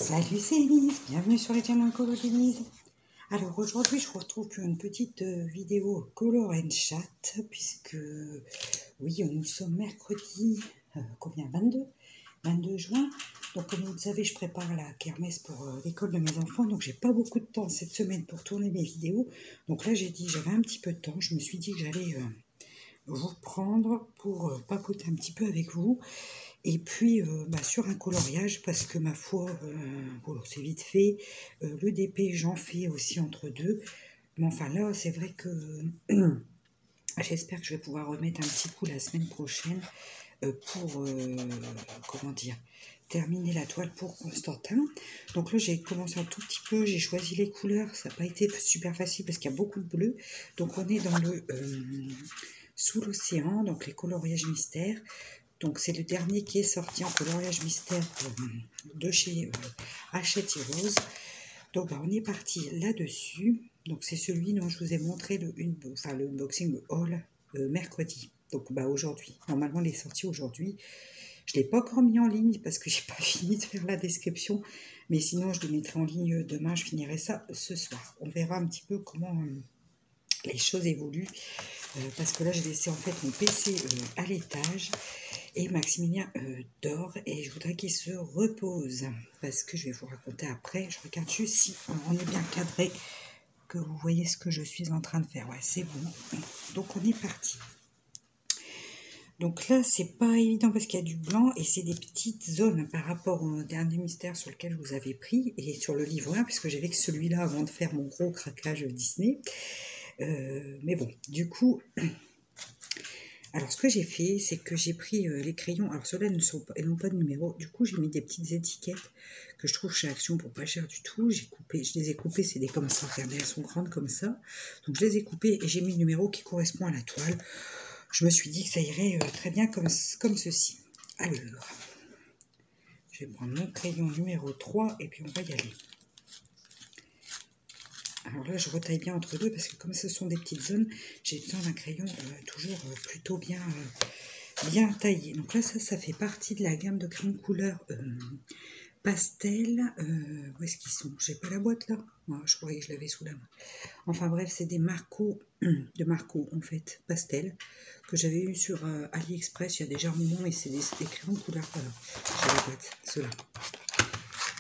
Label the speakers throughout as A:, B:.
A: Salut, c'est Elise, bienvenue sur les channels Colo d'Elise. Alors aujourd'hui je vous retrouve pour une petite vidéo Color and Chat, puisque oui, nous sommes mercredi, combien, 22 juin. Donc comme vous le savez, je prépare la kermesse pour l'école de mes enfants, donc j'ai pas beaucoup de temps cette semaine pour tourner mes vidéos. Donc là j'ai dit, j'avais un petit peu de temps, je me suis dit que j'allais vous prendre pour papoter un petit peu avec vous. Et puis sur un coloriage, parce que ma foi, bon, c'est vite fait. Le DP, j'en fais aussi entre deux. Mais enfin là, c'est vrai que j'espère que je vais pouvoir remettre un petit coup la semaine prochaine pour, comment dire, terminer la toile pour Constantin. Donc là, j'ai commencé un tout petit peu, j'ai choisi les couleurs. Ça n'a pas été super facile parce qu'il y a beaucoup de bleu. Donc on est dans le sous l'océan, donc les coloriages mystères. Donc c'est le dernier qui est sorti en coloriage mystère de chez Hachette et Rose. Donc on est parti là-dessus. Donc c'est celui dont je vous ai montré le unboxing, le haul mercredi. Donc aujourd'hui. Normalement il est sorti aujourd'hui. Je ne l'ai pas encore mis en ligne parce que j'ai pas fini de faire la description. Mais sinon je le mettrai en ligne demain. Je finirai ça ce soir. On verra un petit peu comment les choses évoluent. Parce que là j'ai laissé en fait mon PC à l'étage. Et Maximilien dort et je voudrais qu'il se repose parce que je vais vous raconter après. Je regarde juste si on est bien cadré, que vous voyez ce que je suis en train de faire. Ouais, c'est bon. Donc on est parti. Donc là, c'est pas évident parce qu'il y a du blanc et c'est des petites zones par rapport au dernier mystère sur lequel vous avez pris et sur le livre 1, puisque j'avais que celui-là avant de faire mon gros craquage Disney. Mais bon, du coup... Alors, ce que j'ai fait, c'est que j'ai pris les crayons. Alors, ceux-là n'ont pas de numéro. Du coup, j'ai mis des petites étiquettes que je trouve chez Action pour pas cher du tout. Je les ai coupées, c'est des comme ça. Regardez, elles sont grandes comme ça. Donc, je les ai coupées et j'ai mis le numéro qui correspond à la toile. Je me suis dit que ça irait très bien comme ceci. Alors, je vais prendre mon crayon numéro 3 et puis on va y aller. Alors là, je retaille bien entre deux parce que comme ce sont des petites zones, j'ai besoin d'un crayon toujours plutôt bien taillé. Donc là, ça fait partie de la gamme de crayons couleur pastel. Où est-ce qu'ils sont? J'ai pas la boîte là. Ouais, je croyais que je l'avais sous la main. Enfin bref, c'est des Marco, de Marco en fait, pastel, que j'avais eu sur AliExpress il y a déjà un moment et c'est des crayons couleur. J'ai la boîte, ceux-là.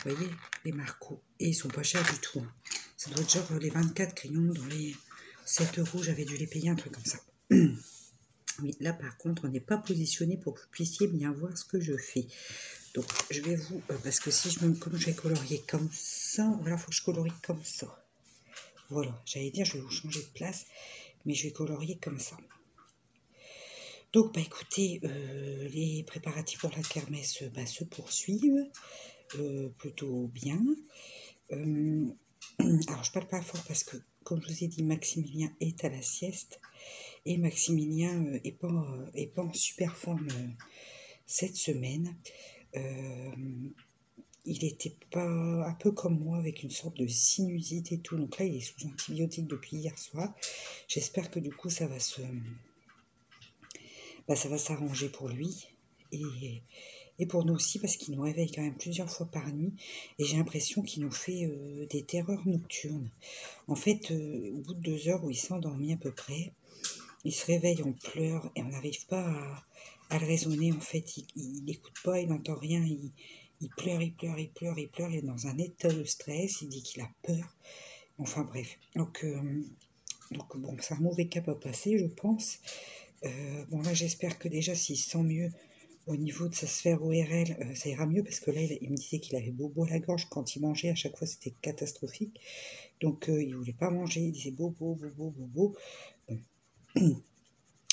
A: Vous voyez, les Marco. Et ils sont pas chers du tout. Hein. Ça doit être genre les 24 crayons dans les 7 €, j'avais dû les payer, un truc comme ça. Oui, là par contre, on n'est pas positionné pour que vous puissiez bien voir ce que je fais. Donc, je vais vous... parce que si comme je vais colorier comme ça, voilà, il faut que je colorie comme ça. Voilà, j'allais dire, je vais vous changer de place, mais je vais colorier comme ça. Donc, écoutez, les préparatifs pour la kermesse se poursuivent plutôt bien. Alors, je parle pas fort parce que, comme je vous ai dit, Maximilien est à la sieste. Et Maximilien est pas en super forme cette semaine. Il était pas un peu comme moi avec une sorte de sinusite et tout. Donc là, il est sous antibiotiques depuis hier soir. J'espère que du coup, ça va s'arranger pour lui et pour nous aussi parce qu'il nous réveille quand même plusieurs fois par nuit et j'ai l'impression qu'il nous fait des terreurs nocturnes. En fait, au bout de 2 heures où il s'est endormi à peu près, il se réveille en pleurs et on n'arrive pas à le raisonner. En fait, il n'écoute pas, il n'entend rien, il pleure, il pleure, il pleure, il pleure, il est dans un état de stress, il dit qu'il a peur. Enfin bref, donc bon, c'est un mauvais cap à passer, je pense. Bon là, j'espère que déjà, s'il se sent mieux au niveau de sa sphère ORL, ça ira mieux, parce que là, il me disait qu'il avait bobo à la gorge quand il mangeait, à chaque fois, c'était catastrophique. Donc, il voulait pas manger, il disait bobo, bobo, bobo. Bon.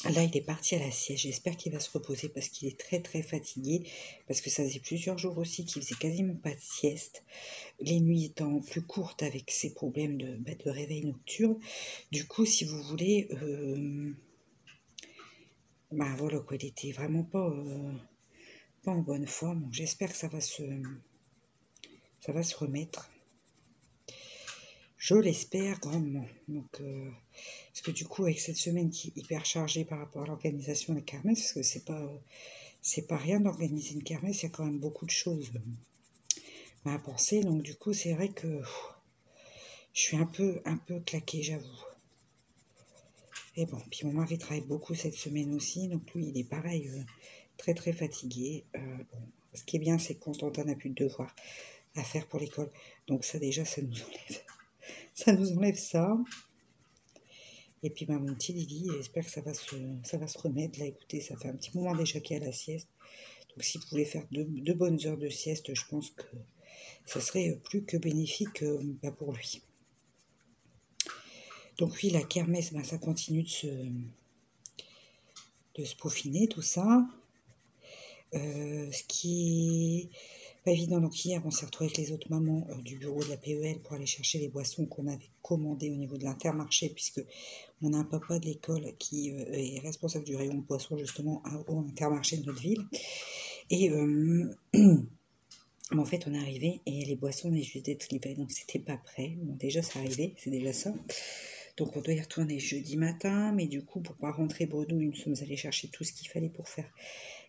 A: Là, il est parti à la sieste. J'espère qu'il va se reposer parce qu'il est très très fatigué. Parce que ça faisait plusieurs jours aussi qu'il faisait quasiment pas de sieste. Les nuits étant plus courtes avec ses problèmes de réveil nocturne. Du coup, si vous voulez, voilà quoi, il était vraiment pas en bonne forme. Donc j'espère que ça va se remettre. Je l'espère grandement. Donc, parce que du coup, avec cette semaine qui est hyper chargée par rapport à l'organisation des kermesses, parce que c'est pas rien d'organiser une kermesse, il y a quand même beaucoup de choses ma pensée. Donc du coup, c'est vrai que je suis un peu claquée, j'avoue. Et bon, puis mon mari travaille beaucoup cette semaine aussi, donc lui, il est pareil, très fatigué. Bon, ce qui est bien, c'est que Constantin n'a plus de devoirs à faire pour l'école. Donc ça, déjà, ça nous enlève ça. Et puis, mon petit Lily, j'espère que ça va se remettre. Là, écoutez, ça fait un petit moment déjà qu'il y a la sieste. Donc, s'il pouvait faire deux bonnes heures de sieste, je pense que ça serait plus que bénéfique pour lui. Donc, oui, la kermesse, ça continue de se peaufiner, tout ça. Ce qui est pas évident. Donc hier, on s'est retrouvés avec les autres mamans du bureau de la PEL pour aller chercher les boissons qu'on avait commandées au niveau de l'Intermarché, puisque on a un papa de l'école qui est responsable du rayon de boissons justement au Intermarché de notre ville. Et en fait, on est arrivé et les boissons venaient juste d'être livrées, donc c'était pas prêt. Bon, déjà, ça arrivait, c'est déjà ça. Donc on doit y retourner jeudi matin, mais du coup, pour pas rentrer bredouille, nous sommes allés chercher tout ce qu'il fallait pour faire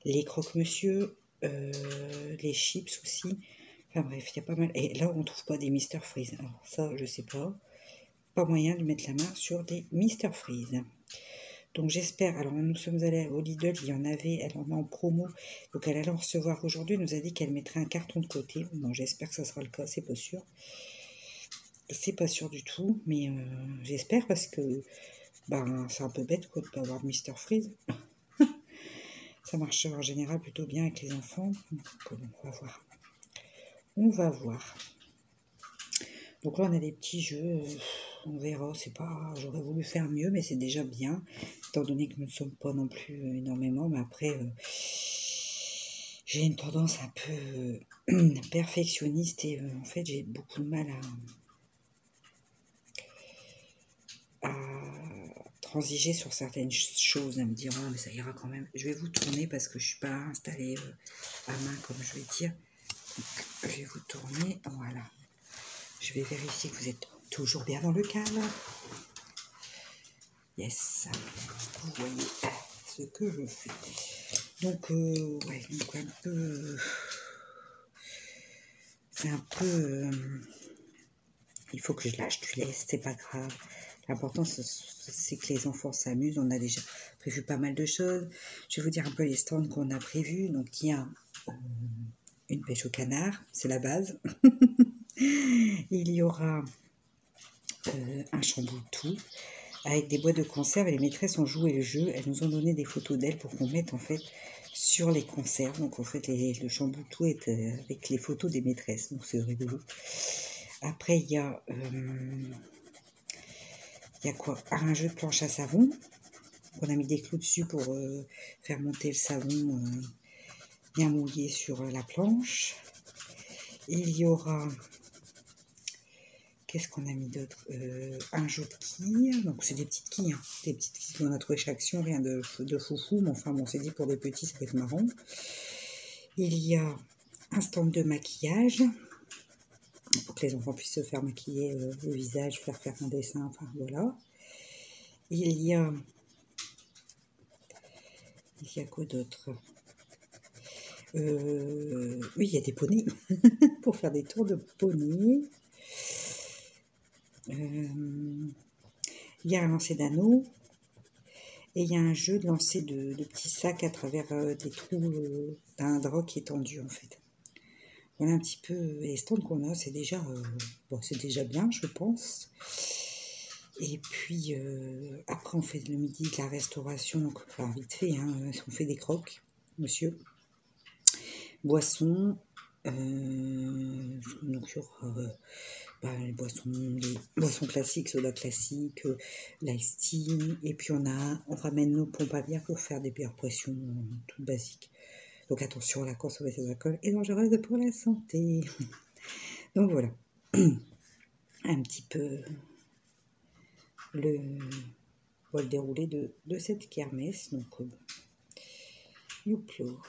A: les croque-monsieur, les chips aussi. Enfin bref, il y a pas mal. Et là, on trouve pas des Mister Freeze. Alors ça, je sais pas. Pas moyen de mettre la main sur des Mister Freeze. Donc j'espère. Alors nous sommes allés au Lidl, il y en avait, elle en a en promo. Donc elle allait en recevoir aujourd'hui. Elle nous a dit qu'elle mettrait un carton de côté. Bon, j'espère que ça sera le cas, c'est pas sûr. C'est pas sûr du tout, mais j'espère parce que c'est un peu bête quoi de pas avoir de Mister Freeze. Ça marche en général plutôt bien avec les enfants. Donc, on va voir. On va voir. Donc là, on a des petits jeux. On verra. C'est pas. J'aurais voulu faire mieux, mais c'est déjà bien. Étant donné que nous ne sommes pas non plus énormément. Mais après, j'ai une tendance un peu perfectionniste et en fait, j'ai beaucoup de mal à transiger sur certaines choses, à me dire oh, mais ça ira quand même. Je vais vous tourner parce que je suis pas installée à main comme je vais dire. Donc, je vais vous tourner. Voilà. Je vais vérifier que vous êtes toujours bien dans le cadre. Yes. Vous voyez ce que je fais. Donc, ouais, donc un peu. C'est un peu. Il faut que je lâche du lest, c'est pas grave. L'important, c'est que les enfants s'amusent. On a déjà prévu pas mal de choses. Je vais vous dire un peu les stands qu'on a prévus. Donc, il y a une pêche au canard, c'est la base. Il y aura un chamboutou avec des boîtes de conserve et les maîtresses ont joué le jeu. Elles nous ont donné des photos d'elles pour qu'on mette en fait sur les conserves. Donc en fait, le chamboutou est avec les photos des maîtresses. Donc c'est rigolo. Après, il y a quoi? Un jeu de planche à savon. On a mis des clous dessus pour faire monter le savon bien mouillé sur la planche. Il y aura... Qu'est-ce qu'on a mis d'autre? Un jeu de quilles. Donc c'est des petites quilles. Hein. Des petites quilles qu'on a trouvé chaque action. Rien de foufou. Mais enfin bon, c'est dit pour les petits, ça peut être marrant. Il y a un stand de maquillage. Pour que les enfants puissent se faire maquiller le visage, faire un dessin. Enfin voilà. Il y a quoi d'autre? Oui, il y a des poneys. Pour faire des tours de poneys. Il y a un lancer d'anneaux et il y a un jeu de lancer de petits sacs à travers des trous d'un drap qui est tendu en fait. Voilà un petit peu les stands qu'on a, c'est déjà bien je pense. Et puis après on fait le midi de la restauration, donc enfin, vite fait, hein, on fait des croques, monsieur. Boissons, donc il y aura les boissons classiques, soda classique, l'ice tea, et puis on ramène nos pompes à bière pour faire des bières pression toutes basiques. Donc attention à la consommation d'alcool est dangereuse pour la santé. Donc voilà, un petit peu le déroulé de cette kermesse. Donc youplo.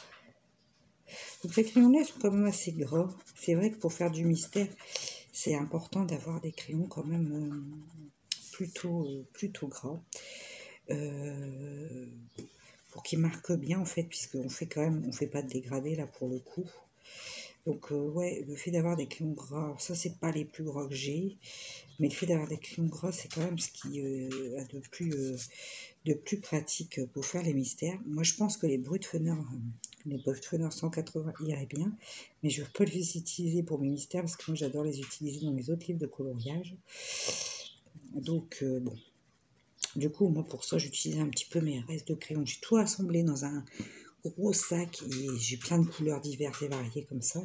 A: Donc les crayons-là sont quand même assez gras. C'est vrai que pour faire du mystère, c'est important d'avoir des crayons quand même plutôt gras. Pour qu'ils marquent bien en fait, puisqu'on fait quand même, on fait pas de dégradé là pour le coup. Donc, ouais, le fait d'avoir des crayons gras, alors ça, c'est pas les plus gras que j'ai, mais le fait d'avoir des crayons gras, c'est quand même ce qui a de plus pratique pour faire les mystères. Moi, je pense que les Brutfunner 180 iraient bien, mais je peux les utiliser pour mes mystères parce que moi, j'adore les utiliser dans mes autres livres de coloriage. Donc, bon. Du coup, moi, pour ça, j'utilisais un petit peu mes restes de crayons. J'ai tout assemblé dans un gros sac et j'ai plein de couleurs diverses et variées comme ça.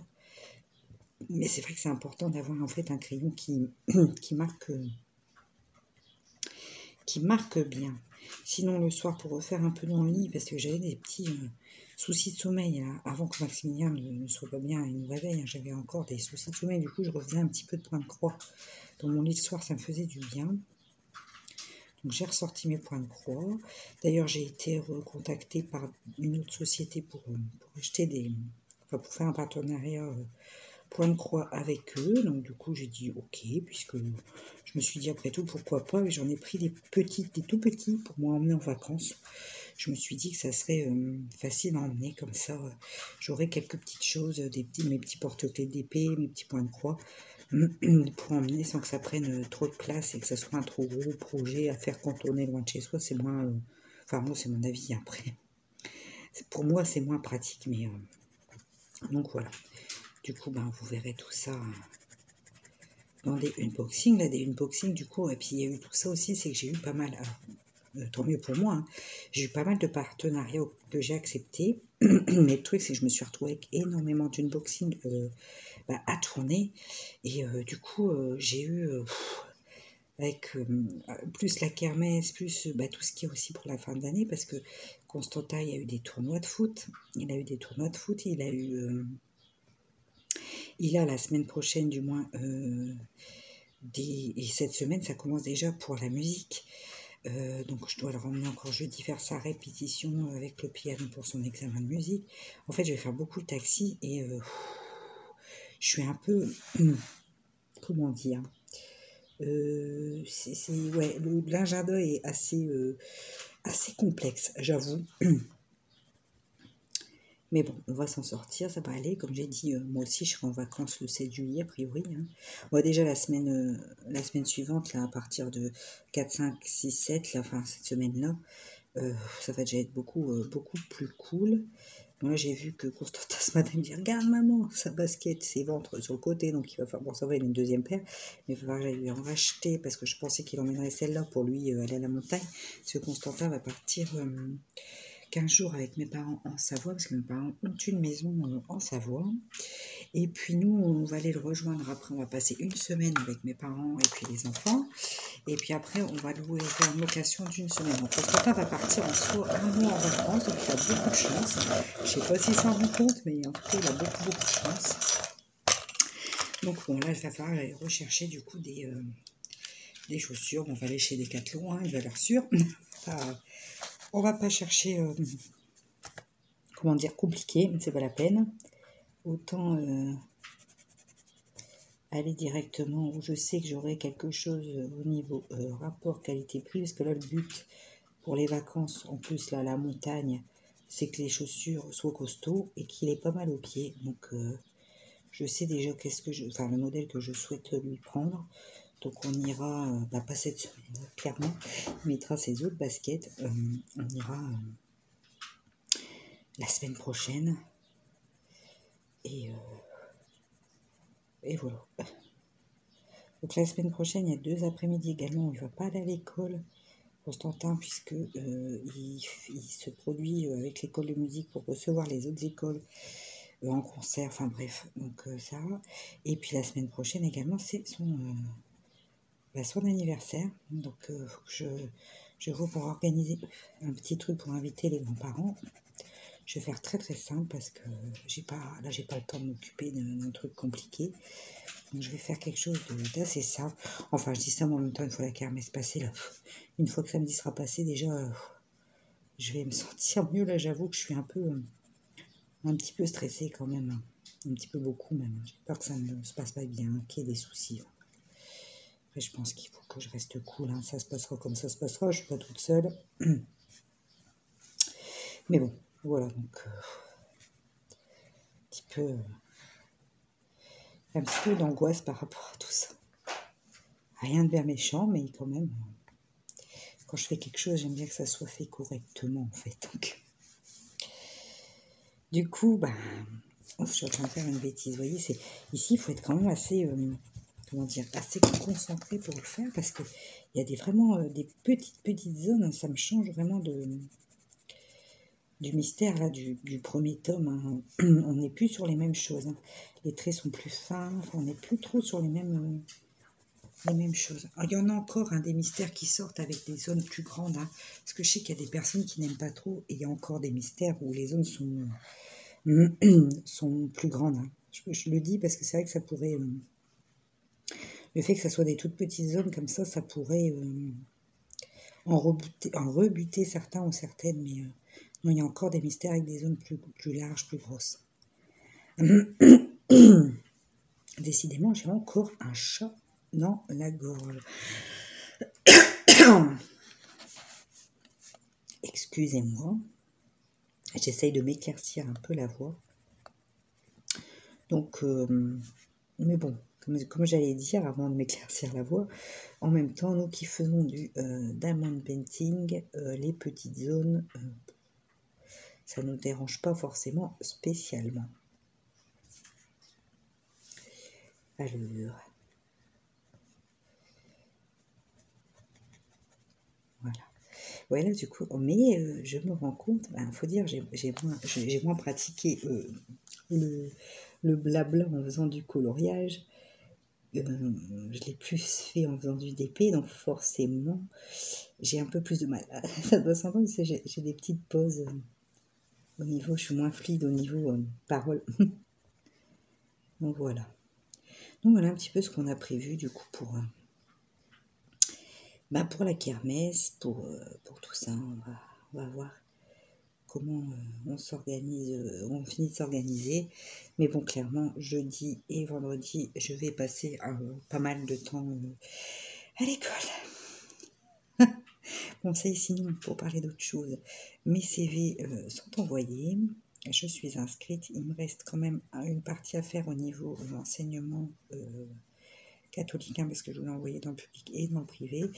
A: Mais c'est vrai que c'est important d'avoir en fait un crayon qui marque bien. Sinon, le soir, pour refaire un peu dans le lit, parce que j'avais des petits soucis de sommeil, là, avant que Maximilien ne soit pas bien et nous réveille, hein, j'avais encore des soucis de sommeil. Du coup, je refaisais un petit peu de point de croix dans mon lit le soir, ça me faisait du bien. Donc, j'ai ressorti mes points de croix. D'ailleurs, j'ai été recontactée par une autre société pour acheter enfin, pour faire un partenariat point de croix avec eux. Donc, du coup, j'ai dit ok, puisque je me suis dit après tout, pourquoi pas. Et j'en ai pris des tout petits pour m'emmener en vacances. Je me suis dit que ça serait facile à emmener, comme ça, j'aurais quelques petites choses, mes petits porte-clés d'épée, mes petits points de croix, pour emmener sans que ça prenne trop de place et que ça soit un trop gros projet à faire contourner loin de chez soi. C'est moins, enfin moi c'est mon avis après. Pour moi c'est moins pratique, mais donc voilà. Du coup ben vous verrez tout ça dans des unboxings, là des unboxings du coup. Et puis il y a eu tout ça aussi, c'est que j'ai eu pas mal. Alors, tant mieux pour moi, hein. J'ai eu pas mal de partenariats que j'ai acceptés. Mais le truc, c'est que je me suis retrouvée avec énormément d'unboxing à tourner. Et du coup, j'ai eu, avec plus la kermesse, plus tout ce qui est aussi pour la fin d'année, parce que Constantin, il a eu des tournois de foot. Il a eu des tournois de foot. Il a la semaine prochaine, du moins, et cette semaine, ça commence déjà pour la musique. Donc je dois le ramener encore jeudi faire sa répétition avec le piano pour son examen de musique. En fait, je vais faire beaucoup de taxi et je suis un peu, comment dire, ouais, l'agenda est assez complexe, j'avoue. Mais bon, on va s'en sortir, ça va aller. Comme j'ai dit, moi aussi, je serai en vacances le 7 juillet, a priori, hein. Moi, déjà, la semaine suivante, là, à partir de 4, 5, 6, 7, là, enfin, cette semaine-là, ça va déjà être beaucoup plus cool. Moi, j'ai vu que Constantin ce matin me dit regarde maman, sa basket, ses ventres sur le côté, donc il va falloir, bon ça va, il a une deuxième paire, mais il va falloir que j'aille lui en racheter parce que je pensais qu'il emmènerait celle-là pour lui aller à la montagne. Parce que Constantin va partir 15 jours avec mes parents en Savoie, parce que mes parents ont une maison en Savoie. Et puis nous, on va aller le rejoindre après, on va passer une semaine avec mes parents et puis les enfants. Et puis après, on va faire une location d'une semaine. Donc, Constantin va partir un mois en vacances, donc il a beaucoup de chance. Je ne sais pas s'il s'en rend compte, mais en tout cas, il a beaucoup de chance. Donc, bon, là, il va falloir aller rechercher du coup des chaussures. On va aller chez Decathlon, hein, une valeur sûre. On va pas chercher, comment dire, compliqué, c'est pas la peine. Autant aller directement où je sais que j'aurai quelque chose au niveau rapport qualité-prix, parce que là, le but pour les vacances, en plus là, la montagne, c'est que les chaussures soient costauds et qu'il ait pas mal aux pieds. Donc je sais déjà le modèle que je souhaite lui prendre. Donc on ira, pas cette semaine, clairement, il mettra ses autres baskets. On ira la semaine prochaine. Et voilà. Donc la semaine prochaine, il y a 2 après-midi également où il ne va pas aller à l'école. Constantin, puisque il se produit avec l'école de musique pour recevoir les autres écoles en concert, enfin bref, donc ça. Et puis la semaine prochaine également, c'est son anniversaire, donc faut que je vois pour organiser un petit truc pour inviter les grands-parents. Je vais faire très simple parce que j'ai pas le temps de m'occuper d'un truc compliqué. Donc je vais faire quelque chose d'assez simple. Enfin, je dis ça, mais en même temps, une fois la kermesse passée, là, une fois que samedi sera passé, déjà, je vais me sentir mieux. Là, j'avoue que je suis un petit peu stressée quand même, hein. Un petit peu beaucoup même. J'ai peur que ça ne se passe pas bien, qu'il y ait des soucis. Après, je pense qu'il faut que je reste cool, hein. Ça se passera comme ça se passera. Je suis pas toute seule. Mais bon, voilà, donc un petit peu un petit peu d'angoisse par rapport à tout ça. Rien de bien méchant, mais quand même, quand je fais quelque chose, j'aime bien que ça soit fait correctement, en fait. Donc, du coup, je suis en train de faire une bêtise. Vous voyez, ici, il faut être quand même assez, comment dire, assez concentré pour le faire, parce qu'il y a vraiment des petites zones. Hein, ça me change vraiment du mystère là du premier tome. Hein. On n'est plus sur les mêmes choses. Hein. Les traits sont plus fins. Enfin, on n'est plus trop sur les mêmes choses. Alors, il y en a encore des mystères qui sortent avec des zones plus grandes. Hein, parce que je sais qu'il y a des personnes qui n'aiment pas trop. Et il y a encore des mystères où les zones sont plus grandes. Hein. Je le dis parce que c'est vrai que ça pourrait... le fait que ça soit des toutes petites zones comme ça pourrait en rebuter certains ou certaines. Mais non, il y a encore des mystères avec des zones plus larges, plus grosses. Décidément, j'ai encore un chat dans la gorge. Excusez-moi. J'essaye de m'éclaircir un peu la voix. Donc, mais bon, comme j'allais dire avant de m'éclaircir la voix, en même temps, nous qui faisons du diamond painting, les petites zones, ça ne nous dérange pas forcément spécialement. Alors, voilà. Ouais, là, du coup, mais je me rends compte, faut dire, j'ai moins pratiqué le blabla en faisant du coloriage. Je l'ai plus fait en faisant du DP, donc forcément, j'ai un peu plus de mal. Ça doit s'entendre, j'ai des petites pauses au niveau, je suis moins fluide au niveau parole. Donc voilà. Donc voilà un petit peu ce qu'on a prévu du coup pour la kermesse, pour tout ça. On va voir comment on s'organise, on finit de s'organiser. Mais bon, clairement, jeudi et vendredi, je vais passer pas mal de temps à l'école. Conseil sinon, pour parler d'autre chose, mes CV sont envoyés. Je suis inscrite. Il me reste quand même une partie à faire au niveau de l'enseignement catholique, parce que je voulais envoyer dans le public et dans le privé.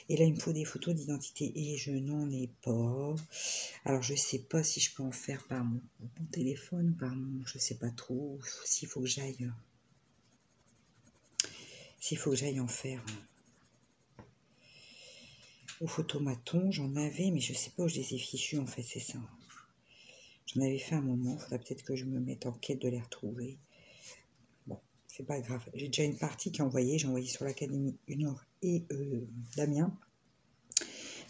A: Et là, il me faut des photos d'identité et je n'en ai pas. Alors, je sais pas si je peux en faire par mon téléphone, je sais pas trop s'il faut que j'aille en faire au photomaton. J'en avais, mais je sais pas où je les ai fichus, en fait, c'est ça. J'en avais fait un moment, il faudrait peut-être que je me mette en quête de les retrouver. Bon, c'est pas grave. J'ai déjà une partie qui est envoyée. J'ai envoyé sur l'Académie Nord et d'Amiens.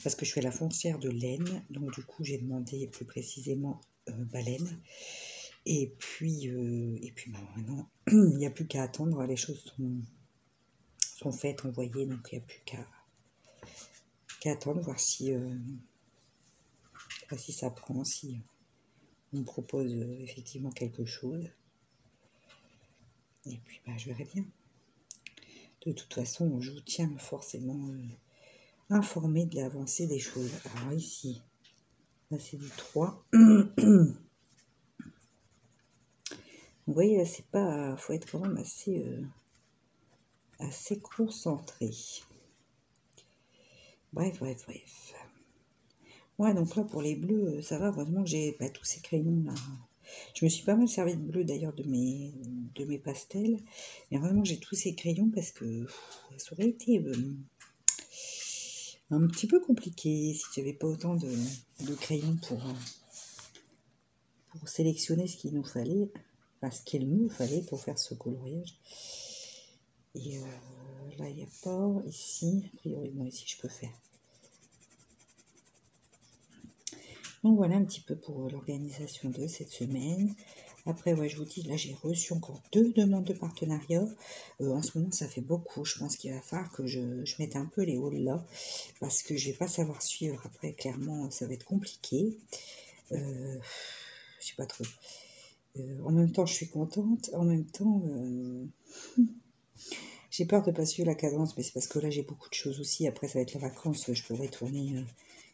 A: Parce que je suis à la foncière de l'Aisne. Donc du coup, j'ai demandé plus précisément Baleine. Et puis maintenant, il n'y a plus qu'à attendre. Les choses sont faites, envoyées. Donc il n'y a plus qu'à attendre, voir si ça prend, si on me propose effectivement quelque chose. Et puis je verrai bien. De toute façon, je vous tiens forcément informé de l'avancée des choses. Alors ici, là c'est du 3. Vous voyez, là c'est pas... faut être quand même assez concentré. Bref. Ouais, donc là pour les bleus, ça va, heureusement que j'ai tous ces crayons là. Je me suis pas mal servi de bleu d'ailleurs de mes pastels. Mais vraiment que j'ai tous ces crayons parce que ça aurait été un petit peu compliqué si j'avais pas autant de crayons pour sélectionner ce qu'il nous fallait, ce qu'il nous fallait pour faire ce coloriage. Et là il n'y a pas, ici, a priori, bon, ici je peux faire. Donc voilà un petit peu pour l'organisation de cette semaine. Après, ouais, je vous dis, là j'ai reçu encore 2 demandes de partenariat. En ce moment, ça fait beaucoup. Je pense qu'il va falloir que je mette un peu les hauts là, parce que je vais pas savoir suivre. Après, clairement, ça va être compliqué. Je sais pas trop. En même temps, je suis contente. En même temps, j'ai peur de pas suivre la cadence, mais c'est parce que là, j'ai beaucoup de choses aussi. Après, ça va être les vacances. Je pourrais tourner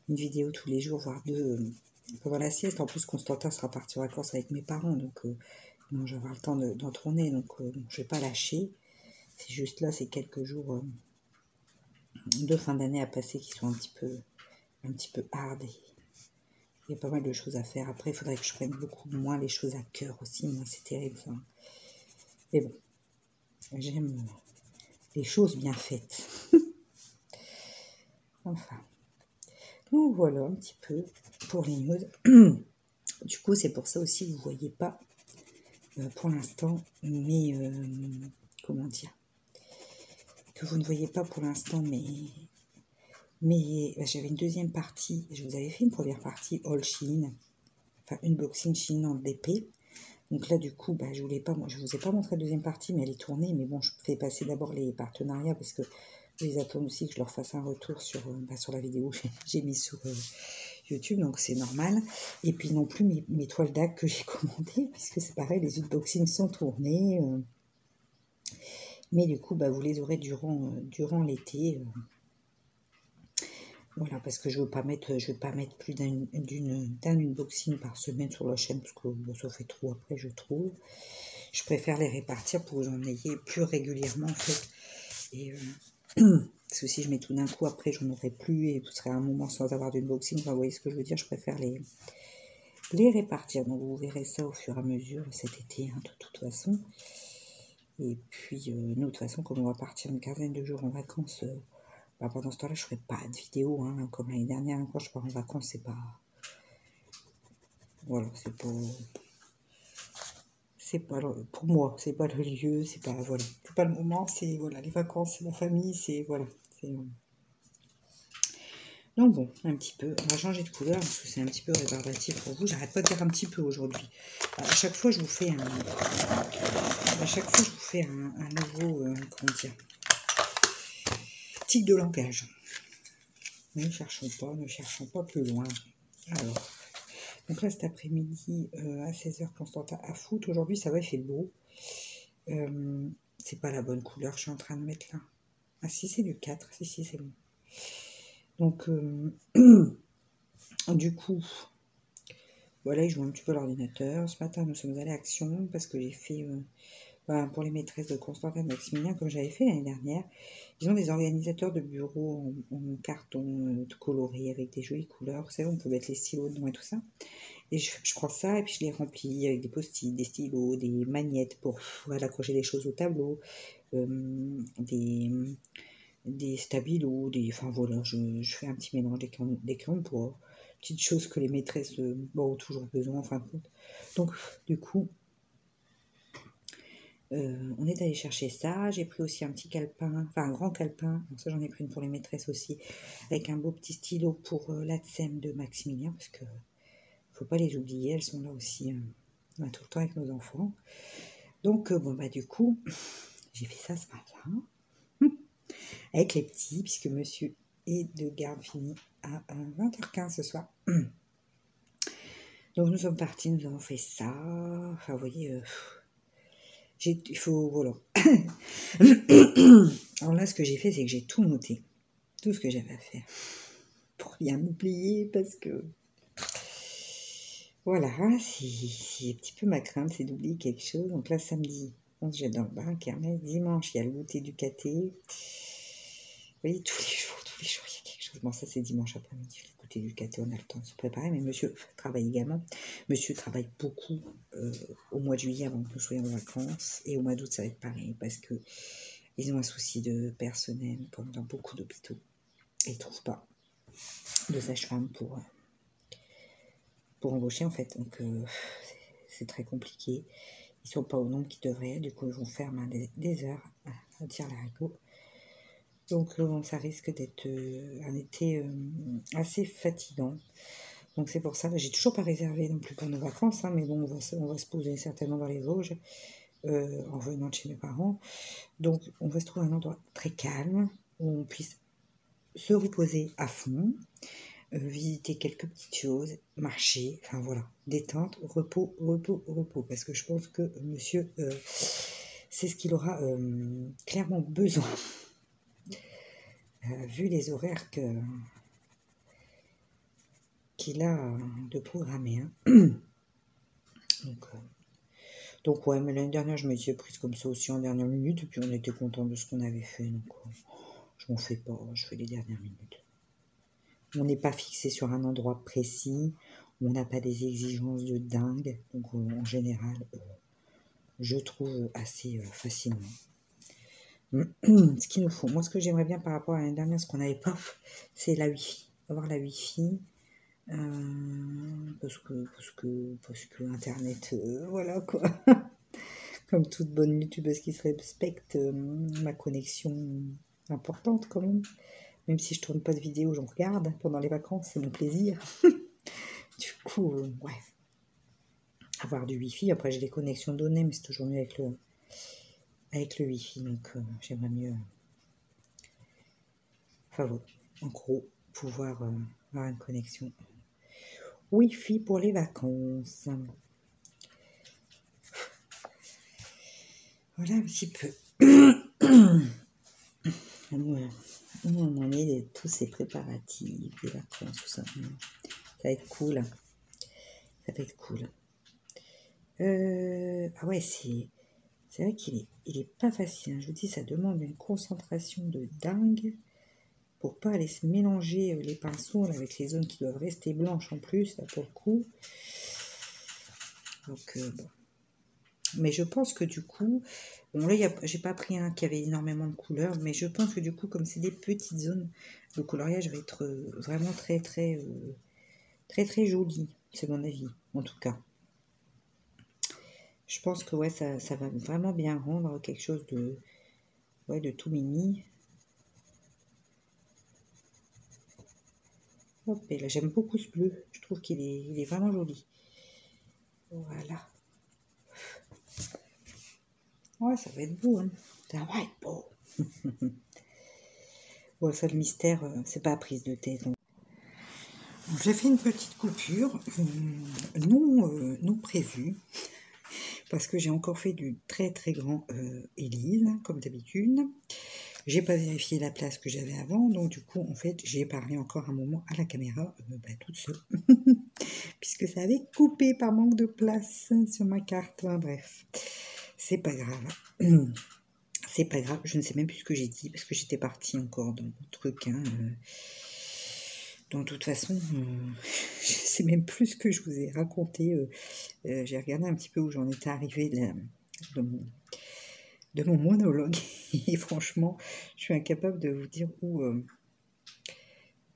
A: une vidéo tous les jours, voire 2 pendant la sieste. En plus, Constantin sera parti en vacances avec mes parents, donc Non, je vais avoir le temps d'en tourner, donc je vais pas lâcher. C'est juste là, c'est quelques jours de fin d'année à passer qui sont un petit peu hard. Il y a pas mal de choses à faire. Après, il faudrait que je prenne beaucoup moins les choses à cœur aussi. Moi, c'est terrible. Enfin. Mais bon, j'aime les choses bien faites. Enfin. Donc voilà un petit peu pour les news. Du coup, c'est pour ça aussi que vous ne voyez pas pour l'instant comment dire, que vous ne voyez pas pour l'instant j'avais une deuxième partie. Je vous avais fait une première partie All Shein, enfin unboxing Shein en DP. Donc là, du coup, je vous ai pas montré la deuxième partie, mais elle est tournée. Mais bon, je fais passer d'abord les partenariats parce que ils attendent aussi que je leur fasse un retour sur la vidéo que j'ai mise sur YouTube, donc c'est normal. Et puis non plus mes toiles d'AC que j'ai commandées, puisque c'est pareil, les unboxings sont tournés. Mais du coup, vous les aurez durant l'été. Voilà, parce que je veux pas mettre plus d'un unboxing par semaine sur la chaîne, parce que ça fait trop après, je trouve. Je préfère les répartir pour que vous en ayez plus régulièrement, en fait. Et parce que si je mets tout d'un coup, après, j'en aurai plus, et ce serait un moment sans avoir d'unboxing. Enfin, vous voyez ce que je veux dire, je préfère les répartir. Donc, vous verrez ça au fur et à mesure cet été, hein, de toute façon. Et puis, nous, de toute façon, comme on va partir une quinzaine de jours en vacances... pendant ce temps-là, je ne ferai pas de vidéo, hein, comme l'année dernière, quand je pars en vacances, c'est pas... Voilà, c'est pas pour moi, c'est pas le lieu, c'est pas... Voilà, c'est pas le moment, c'est... Voilà, les vacances, c'est la famille, c'est... Voilà, c'est... Donc bon, un petit peu, on va changer de couleur, parce que c'est un petit peu rébarbatif pour vous. J'arrête pas de dire un petit peu aujourd'hui. À chaque fois, je vous fais un... À chaque fois, je vous fais un nouveau... comment dire, tic de langage. Ne cherchons pas plus loin. Alors... Donc là, cet après-midi, à 16h, Constantin à foot. Aujourd'hui, ça va, il fait beau. C'est pas la bonne couleur que je suis en train de mettre là. Ah si, c'est du 4. Si, c'est bon. Donc, du coup, voilà, ils jouent un petit peu à l'ordinateur. Ce matin, nous sommes allés à Action parce que j'ai fait... pour les maîtresses de Constantin et Maximilien, comme j'avais fait l'année dernière, ils ont des organisateurs de bureaux en carton coloré avec des jolies couleurs. Vous savez, on peut mettre les stylos dedans et tout ça. Et je prends ça et puis je les remplis avec des post-it, des stylos, des magnettes pour accrocher des choses au tableau, des stabilos, enfin voilà, je fais un petit mélange des crayons de bois, petites choses que les maîtresses ont toujours besoin en fin de compte. Donc du coup, on est allé chercher ça. J'ai pris aussi un petit calepin, enfin un grand calepin. Donc ça, j'en ai pris une pour les maîtresses aussi, avec un beau petit stylo pour l'ATSEM de Maximilien, parce que faut pas les oublier, elles sont là aussi tout le temps avec nos enfants. Donc du coup, j'ai fait ça ce matin avec les petits, puisque monsieur est de garde finie à 20h15 ce soir. Donc nous sommes partis, nous avons fait ça. Enfin, vous voyez, il faut, voilà. Alors là, ce que j'ai fait, c'est que j'ai tout noté, tout ce que j'avais à faire, pour rien oublier, parce que voilà, c'est un petit peu ma crainte, c'est d'oublier quelque chose. Donc là, samedi, on se jette dans le bain, kermesse. Dimanche, il y a le goûter du caté. Vous voyez, tous les jours, il y a quelque chose. Bon, ça, c'est dimanche après-midi, le goûter du caté, on a le temps de se préparer. Mais monsieur travaille également. Monsieur travaille beaucoup au mois de juillet avant que nous soyons en vacances. Et au mois d'août, ça va être pareil, parce que ils ont un souci de personnel, comme dans beaucoup d'hôpitaux. Et ils ne trouvent pas de sage-femme pour embaucher, en fait. Donc, c'est très compliqué. Ils ne sont pas au nombre qu'ils devraient. Du coup, ils vont faire des heures à tirer l'haricot. Donc, ça risque d'être un été assez fatigant. Donc, c'est pour ça. J'ai toujours pas réservé non plus pour nos vacances. Mais bon, on va se poser certainement dans les Vosges en venant de chez mes parents. Donc, on va se trouver un endroit très calme où on puisse se reposer à fond. Visiter quelques petites choses, marcher, enfin voilà, détente, repos, parce que je pense que monsieur, c'est ce qu'il aura clairement besoin, vu les horaires qu'il a de programmer. Hein. Donc Donc ouais, mais l'année dernière, je m'étais prise comme ça aussi en dernière minute, et puis on était content de ce qu'on avait fait, donc je m'en fais pas, je fais les dernières minutes. On n'est pas fixé sur un endroit précis, on n'a pas des exigences de dingue, donc en général, je trouve assez facilement. Ce qu'il nous faut, moi ce que j'aimerais bien par rapport à l'année dernière, ce qu'on n'avait pas, c'est la Wi-Fi, avoir la Wi-Fi, parce que Internet, voilà quoi. Comme toute bonne youtubeuse qui se respecte, ma connexion importante quand même. Même si je tourne pas de vidéos, j'en regarde pendant les vacances, c'est mon plaisir. Du coup, ouais, avoir du Wi-Fi. Après, j'ai des connexions données, mais c'est toujours mieux avec le Wi-Fi. Donc, j'aimerais mieux, enfin, voilà. En gros, pouvoir avoir une connexion Wi-Fi pour les vacances. Voilà un petit peu. Voilà. Où on en est de tous ces préparatifs, des vacances, tout ça. Ça va être cool. Ça va être cool. Ah ouais, c'est vrai qu'il est pas facile, hein. Je vous dis, ça demande une concentration de dingue pour pas aller se mélanger les pinceaux là, avec les zones qui doivent rester blanches en plus, là, pour le coup. Donc, bon. Mais je pense que du coup, bon là, j'ai pas pris un qui avait énormément de couleurs, mais je pense que du coup, comme c'est des petites zones, le coloriage va être vraiment très, très, très, très joli, c'est mon avis, en tout cas. Je pense que ouais, ça va vraiment bien rendre quelque chose de tout mini. Hop, et là, j'aime beaucoup ce bleu. Je trouve il est vraiment joli. Voilà. Ouais, ça va être beau, hein. Ça va être beau. Bon, ça, le mystère, c'est pas prise de tête. J'ai fait une petite coupure, non prévue, parce que j'ai encore fait du très très grand Élise, comme d'habitude. J'ai pas vérifié la place que j'avais avant, donc du coup, en fait, j'ai parlé encore un moment à la caméra, toute seule, puisque ça avait coupé par manque de place sur ma carte. Enfin, bref, c'est pas grave. C'est pas grave, je ne sais même plus ce que j'ai dit, parce que j'étais partie encore dans mon truc. Hein, donc, de toute façon, je sais même plus ce que je vous ai raconté. J'ai regardé un petit peu où j'en étais arrivée de mon monologue. Et franchement, je suis incapable de vous dire où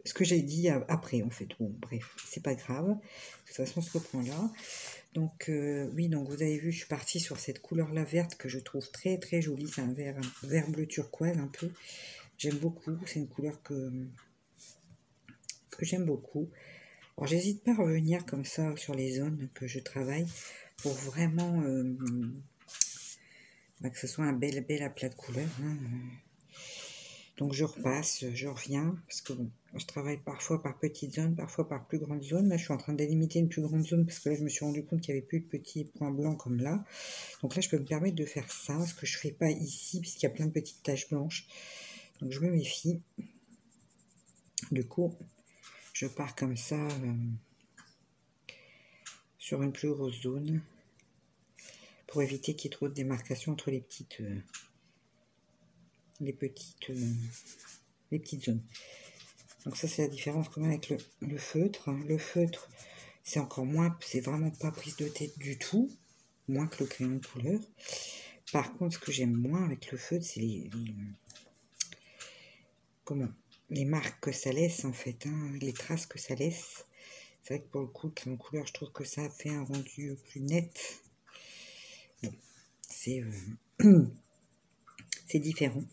A: ce que j'ai dit après, en fait. Bon, bref, c'est pas grave. De toute façon, on se reprend là. Donc, oui, donc vous avez vu, je suis partie sur cette couleur-là verte que je trouve très très jolie. C'est un vert bleu turquoise un peu. J'aime beaucoup. C'est une couleur que j'aime beaucoup. Alors, j'hésite pas à revenir comme ça sur les zones que je travaille pour vraiment que ce soit un bel aplat de couleurs. Hein. Donc je repasse, je reviens, parce que bon, je travaille parfois par petites zones, parfois par plus grandes zones. Là, je suis en train de délimiter une plus grande zone, parce que là, je me suis rendu compte qu'il n'y avait plus de petits points blancs comme là. Donc là, je peux me permettre de faire ça, ce que je ne fais pas ici, puisqu'il y a plein de petites taches blanches. Donc je me méfie. Du coup, je pars comme ça sur une plus grosse zone, pour éviter qu'il y ait trop de démarcation entre les petites zones. Donc ça, c'est la différence quand même avec le feutre. Le feutre, c'est encore moins, c'est vraiment pas prise de tête du tout, moins que le crayon de couleur. Par contre, ce que j'aime moins avec le feutre, c'est les marques que ça laisse, en fait, hein, les traces que ça laisse. C'est vrai que pour le coup, le crayon de couleur, je trouve que ça fait un rendu plus net. Bon, c'est différent.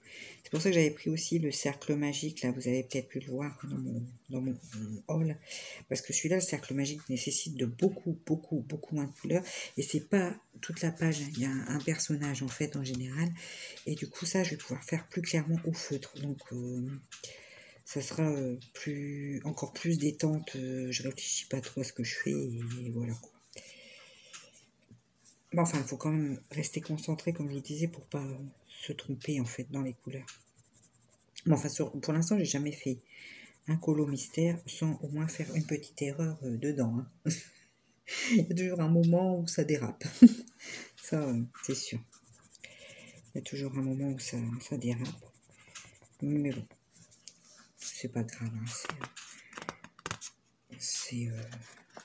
A: C'est pour ça que j'avais pris aussi le cercle magique, là, vous avez peut-être pu le voir dans mon haul, parce que celui-là, le cercle magique, nécessite de beaucoup moins de couleurs, et c'est pas toute la page, hein. Il y a un personnage, en fait, en général, et du coup, ça, je vais pouvoir faire plus clairement au feutre, donc ça sera encore plus détente, je réfléchis pas trop à ce que je fais, et voilà, quoi. Bon, enfin, il faut quand même rester concentré, comme je vous disais, pour pas se tromper, en fait, dans les couleurs. Bon, enfin, pour l'instant, j'ai jamais fait un colo mystère sans au moins faire une petite erreur dedans. Hein. Il y a toujours un moment où ça dérape. Ça, c'est sûr. Il y a toujours un moment où ça dérape. Mais bon, c'est pas grave. Hein,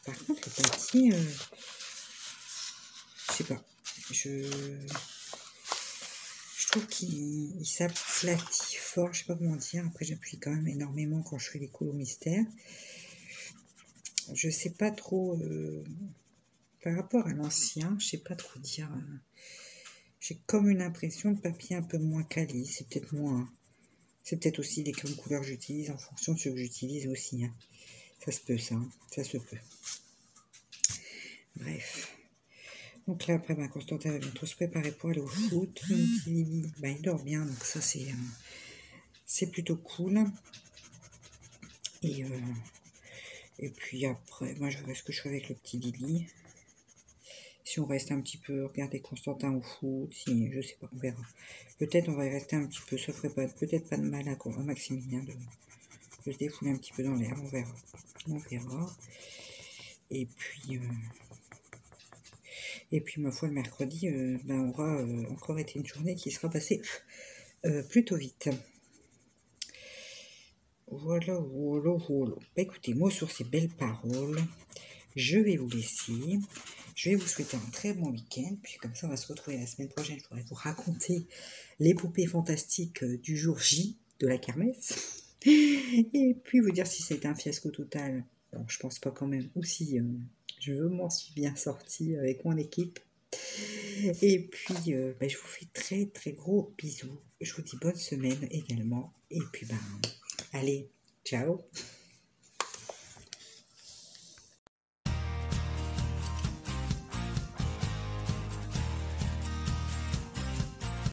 A: par contre, le papier, je sais pas. Je trouve qu'il s'aplatit fort. Je sais pas comment dire. Après, j'appuie quand même énormément quand je fais les colos mystères. Je sais pas trop. Par rapport à l'ancien, je sais pas trop dire. J'ai comme une impression de papier un peu moins quali. C'est peut-être moins. C'est peut-être aussi les couleurs que j'utilise en fonction de ce que j'utilise aussi. Hein. Ça se peut, ça. Hein. Ça se peut. Bref. Donc là, après, Constantin va bientôt se préparer pour aller au foot. Mon petit Lily, il dort bien, donc ça, c'est plutôt cool. Et puis après, moi, je verrai ce que je fais avec le petit Lily. Si on reste un petit peu, regarder Constantin au foot, si, je sais pas, on verra. Peut-être on va y rester un petit peu, ça ferait peut-être pas de mal à Maximilien de se défouler un petit peu dans l'air, on verra. On verra. Et puis ma foi, le mercredi, aura encore été une journée qui sera passée plutôt vite. Voilà. Écoutez, moi sur ces belles paroles, je vais vous laisser. Je vais vous souhaiter un très bon week-end. Puis comme ça, on va se retrouver la semaine prochaine. Je pourrai vous raconter l'épopée fantastique du jour J de la kermesse. Et puis vous dire si c'était un fiasco total. Bon, je pense pas quand même. Ou si je m'en suis bien sortie avec mon équipe. Et puis, je vous fais très très gros bisous. Je vous dis bonne semaine également. Et puis, allez, ciao!